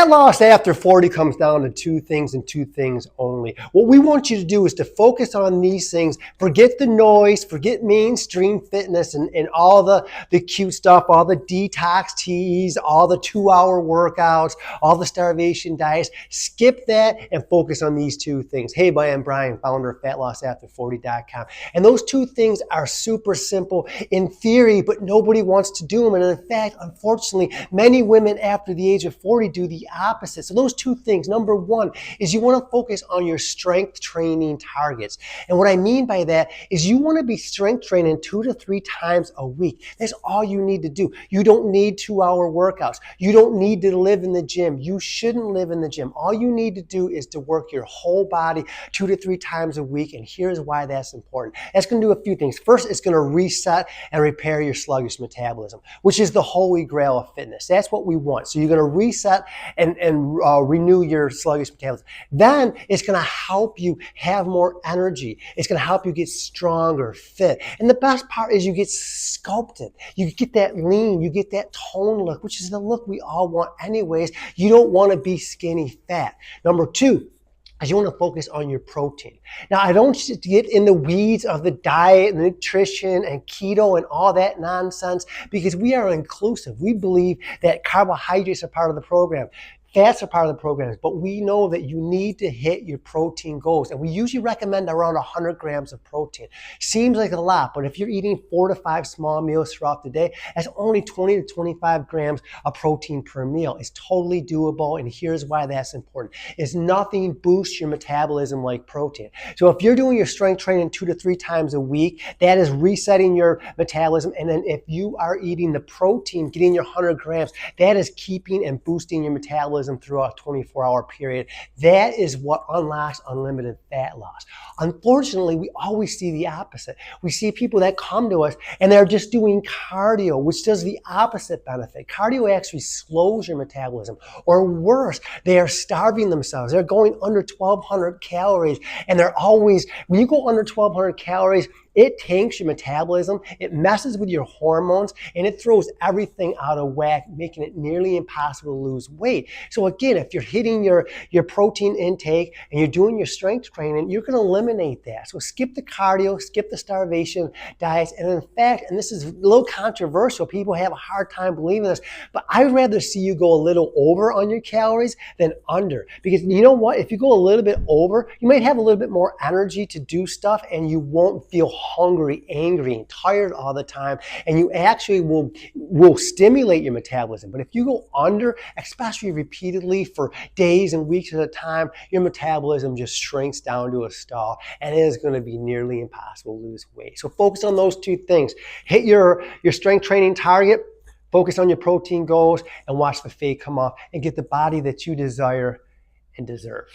Fat loss after 40 comes down to two things and two things only. What we want you to do is to focus on these things, forget the noise, forget mainstream fitness and all the cute stuff, all the detox teas, all the 2-hour workouts, all the starvation diets. Skip that and focus on these two things. Hey, I'm Brian, founder of FatLossAfter40.com. And those two things are super simple in theory, but nobody wants to do them. And in fact, unfortunately, many women after the age of 40 do the opposite. So those two things, number one is you want to focus on your strength training targets. And what I mean by that is you want to be strength training 2 to 3 times a week. That's all you need to do. You don't need 2-hour workouts. You don't need to live in the gym. You shouldn't live in the gym. All you need to do is to work your whole body 2 to 3 times a week. And here's why that's important. That's going to do a few things. First, it's going to reset and repair your sluggish metabolism, which is the holy grail of fitness. That's what we want. So you're going to reset and renew your sluggish metabolism. Then it's going to help you have more energy. It's going to help you get stronger, fit. And the best part is you get sculpted. You get that lean, you get that tone look, which is the look we all want anyways. You don't want to be skinny fat. Number two, is you want to focus on your protein. Now, I don't get in the weeds of the diet and nutrition and keto and all that nonsense because we are inclusive. We believe that carbohydrates are part of the program. Fats are part of the program, but we know that you need to hit your protein goals. And we usually recommend around 100 grams of protein. Seems like a lot, but if you're eating 4 to 5 small meals throughout the day, that's only 20 to 25 grams of protein per meal. It's totally doable, and here's why that's important. Is nothing boosts your metabolism like protein. So if you're doing your strength training 2 to 3 times a week, that is resetting your metabolism. And then if you are eating the protein, getting your 100 grams, that is keeping and boosting your metabolism through a 24-hour period. That is what unlocks unlimited fat loss. Unfortunately, we always see the opposite. We see people that come to us and they're just doing cardio, which does the opposite benefit. Cardio actually slows your metabolism, or worse, they are starving themselves. They're going under 1,200 calories, and they're always, when you go under 1,200 calories, it tanks your metabolism, it messes with your hormones, and it throws everything out of whack, making it nearly impossible to lose weight. So again, if you're hitting your protein intake and you're doing your strength training, you're going to eliminate that. So skip the cardio, skip the starvation diets, and in fact, and this is a little controversial, people have a hard time believing this, but I'd rather see you go a little over on your calories than under. Because you know what? If you go a little bit over, you might have a little bit more energy to do stuff, and you won't feel hungry, angry, and tired all the time, and you actually will stimulate your metabolism. But if you go under, especially repeatedly for days and weeks at a time, your metabolism just shrinks down to a stall, and it is going to be nearly impossible to lose weight. So focus on those two things. Hit your strength training target, focus on your protein goals, and watch the fade come off and get the body that you desire and deserve.